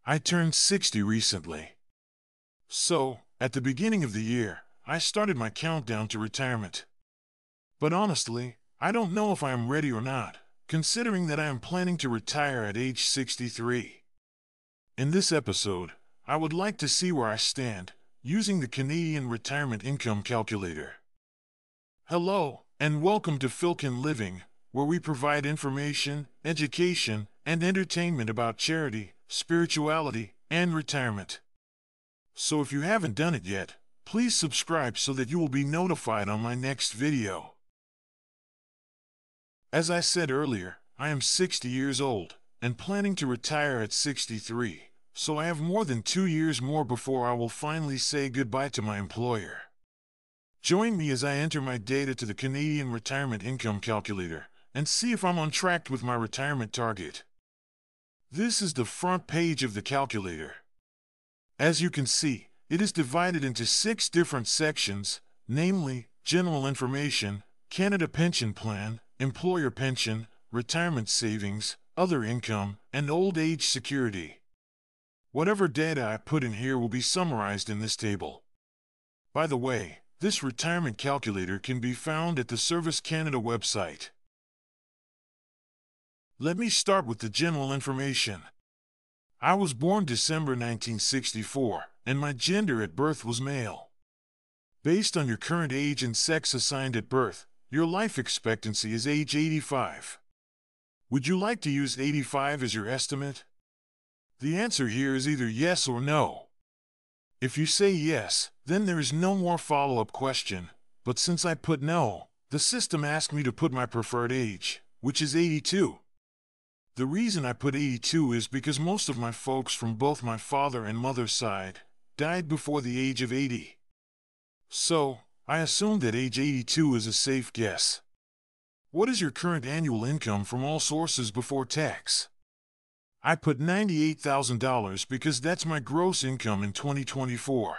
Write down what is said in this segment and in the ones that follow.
I turned 60 recently. So, at the beginning of the year, I started my countdown to retirement. But honestly, I don't know if I am ready or not, considering that I am planning to retire at age 63. In this episode, I would like to see where I stand, using the Canadian Retirement Income Calculator. Hello, and welcome to Fil-Can Living, where we provide information, education, and entertainment about charity, spirituality, and retirement. So if you haven't done it yet, please subscribe so that you will be notified on my next video. As I said earlier, I am 60 years old, and planning to retire at 63, so I have more than 2 years more before I will finally say goodbye to my employer. Join me as I enter my data to the Canadian Retirement Income Calculator, and see if I'm on track with my retirement target. This is the front page of the calculator. As you can see, it is divided into 6 different sections, namely, General Information, Canada Pension Plan, Employer Pension, Retirement Savings, Other Income, and Old Age Security. Whatever data I put in here will be summarized in this table. By the way, this retirement calculator can be found at the Service Canada website. Let me start with the general information. I was born December 1964, and my gender at birth was male. Based on your current age and sex assigned at birth, your life expectancy is age 85. Would you like to use 85 as your estimate? The answer here is either yes or no. If you say yes, then there is no more follow-up question, but since I put no, the system asked me to put my preferred age, which is 82. The reason I put 82 is because most of my folks from both my father and mother's side died before the age of 80. So, I assume that age 82 is a safe guess. What is your current annual income from all sources before tax? I put $98,000 because that's my gross income in 2024.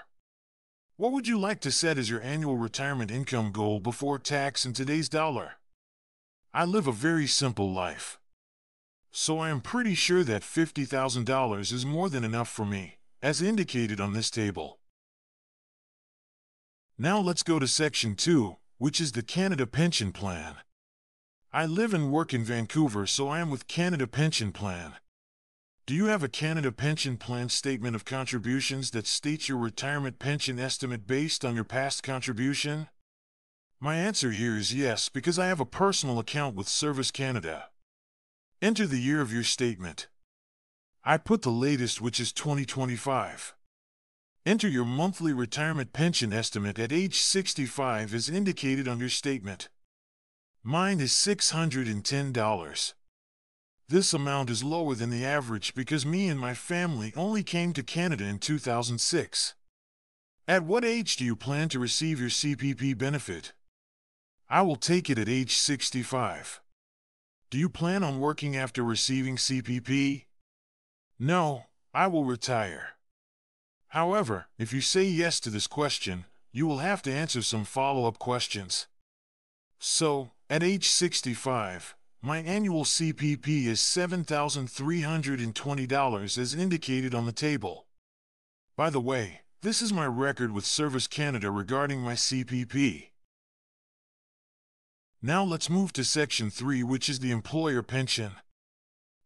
What would you like to set as your annual retirement income goal before tax in today's dollar? I live a very simple life. So I am pretty sure that $50,000 is more than enough for me, as indicated on this table. Now let's go to Section 2, which is the Canada Pension Plan. I live and work in Vancouver, so I am with Canada Pension Plan. Do you have a Canada Pension Plan statement of contributions that states your retirement pension estimate based on your past contribution? My answer here is yes, because I have a personal account with Service Canada. Enter the year of your statement. I put the latest, which is 2025. Enter your monthly retirement pension estimate at age 65 as indicated on your statement. Mine is $610. This amount is lower than the average because me and my family only came to Canada in 2006. At what age do you plan to receive your CPP benefit? I will take it at age 65. Do you plan on working after receiving CPP? No, I will retire. However, if you say yes to this question, you will have to answer some follow-up questions. So, at age 65, my annual CPP is $7,320 as indicated on the table. By the way, this is my record with Service Canada regarding my CPP. Now let's move to Section 3, which is the employer pension.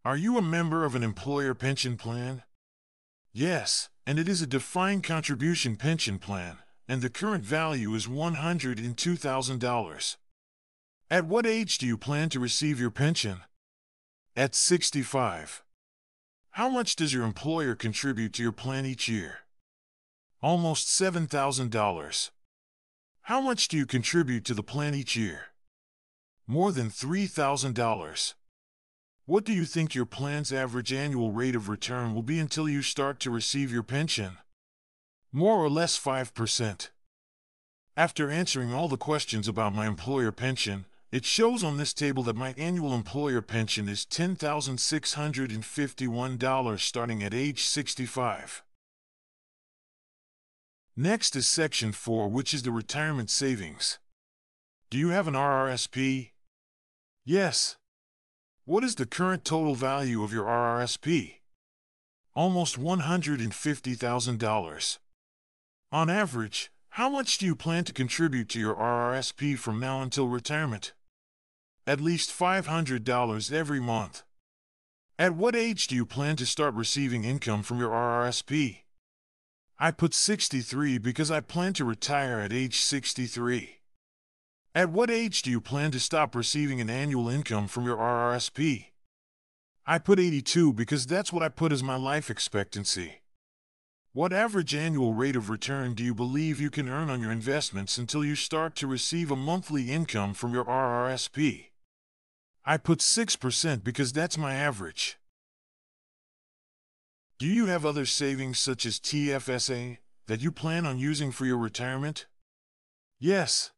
Are you a member of an employer pension plan? Yes, and it is a defined contribution pension plan, and the current value is $102,000. At what age do you plan to receive your pension? At 65. How much does your employer contribute to your plan each year? Almost $7,000. How much do you contribute to the plan each year? More than $3,000. What do you think your plan's average annual rate of return will be until you start to receive your pension? More or less 5%. After answering all the questions about my employer pension, it shows on this table that my annual employer pension is $10,651 starting at age 65. Next is Section 4, which is the retirement savings. Do you have an RRSP? Yes. What is the current total value of your RRSP? almost $150,000. On average, how much do you plan to contribute to your RRSP from now until retirement? At least $500 every month. At what age do you plan to start receiving income from your RRSP? I put 63 because I plan to retire at age 63. At what age do you plan to stop receiving an annual income from your RRSP? I put 82 because that's what I put as my life expectancy. What average annual rate of return do you believe you can earn on your investments until you start to receive a monthly income from your RRSP? I put 6% because that's my average. Do you have other savings such as TFSA that you plan on using for your retirement? Yes.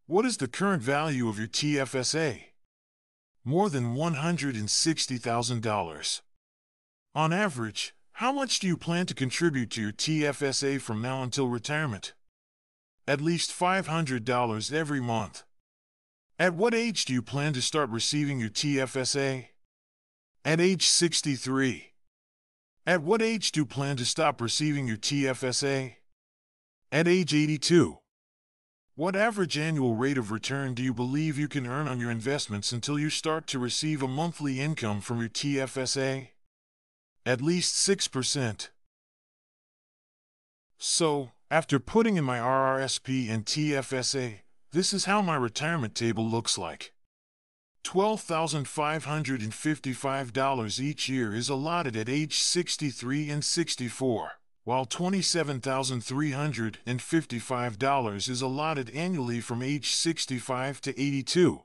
What is the current value of your TFSA? More than $160,000. On average, how much do you plan to contribute to your TFSA from now until retirement? At least $500 every month. At what age do you plan to start receiving your TFSA? At age 63. At what age do you plan to stop receiving your TFSA? At age 82. What average annual rate of return do you believe you can earn on your investments until you start to receive a monthly income from your TFSA? At least 6%. So, after putting in my RRSP and TFSA, this is how my retirement table looks like. $12,555 each year is allotted at age 63 and 64, while $27,355 is allotted annually from age 65 to 82.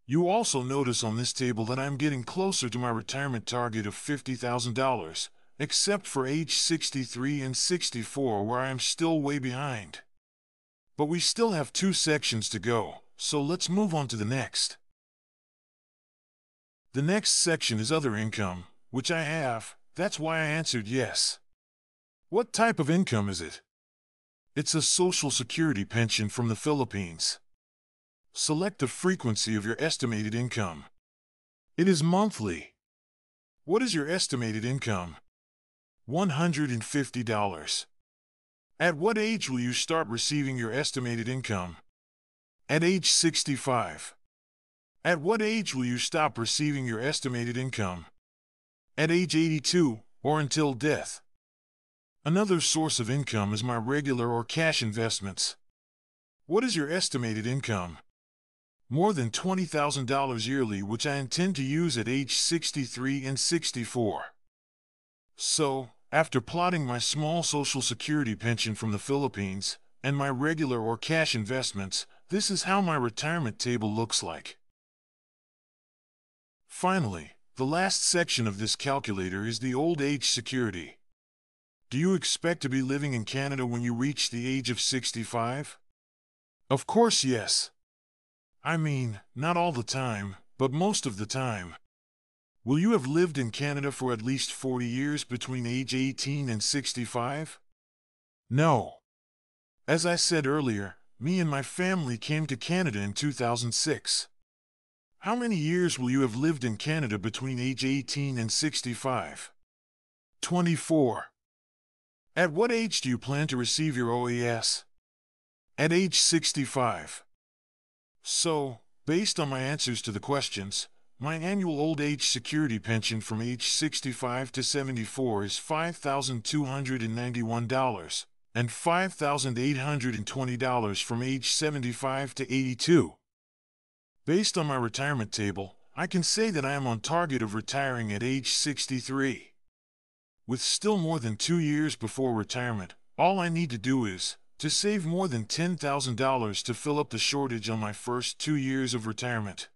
You also notice on this table that I'm getting closer to my retirement target of $50,000, except for age 63 and 64 where I am still way behind. But we still have 2 sections to go, so let's move on to the next. The next section is other income, which I have, that's why I answered yes. What type of income is it? It's a Social Security pension from the Philippines. Select the frequency of your estimated income. It is monthly. What is your estimated income? $150. At what age will you start receiving your estimated income? At age 65. At what age will you stop receiving your estimated income? At age 82, or until death. Another source of income is my regular or cash investments. What is your estimated income? More than $20,000 yearly, which I intend to use at age 63 and 64. So, after plotting my small Social Security pension from the Philippines and my regular or cash investments, this is how my retirement table looks like. Finally, the last section of this calculator is the old age security. Do you expect to be living in Canada when you reach the age of 65? Of course, yes. I mean, not all the time, but most of the time. Will you have lived in Canada for at least 40 years between age 18 and 65? No. As I said earlier, me and my family came to Canada in 2006. How many years will you have lived in Canada between age 18 and 65? 24. At what age do you plan to receive your OAS? At age 65. So, based on my answers to the questions, my annual old age security pension from age 65 to 74 is $5,291, and $5,820 from age 75 to 82. Based on my retirement table, I can say that I am on target of retiring at age 63. With still more than 2 years before retirement, all I need to do is to save more than $10,000 to fill up the shortage on my first 2 years of retirement.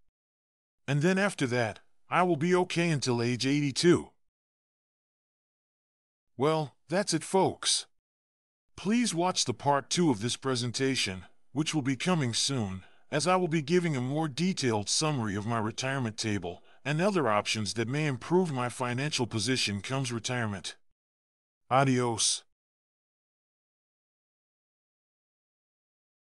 And then after that, I will be okay until age 82. Well, that's it, folks. Please watch the part 2 of this presentation, which will be coming soon, as I will be giving a more detailed summary of my retirement table and other options that may improve my financial position comes retirement. Adios.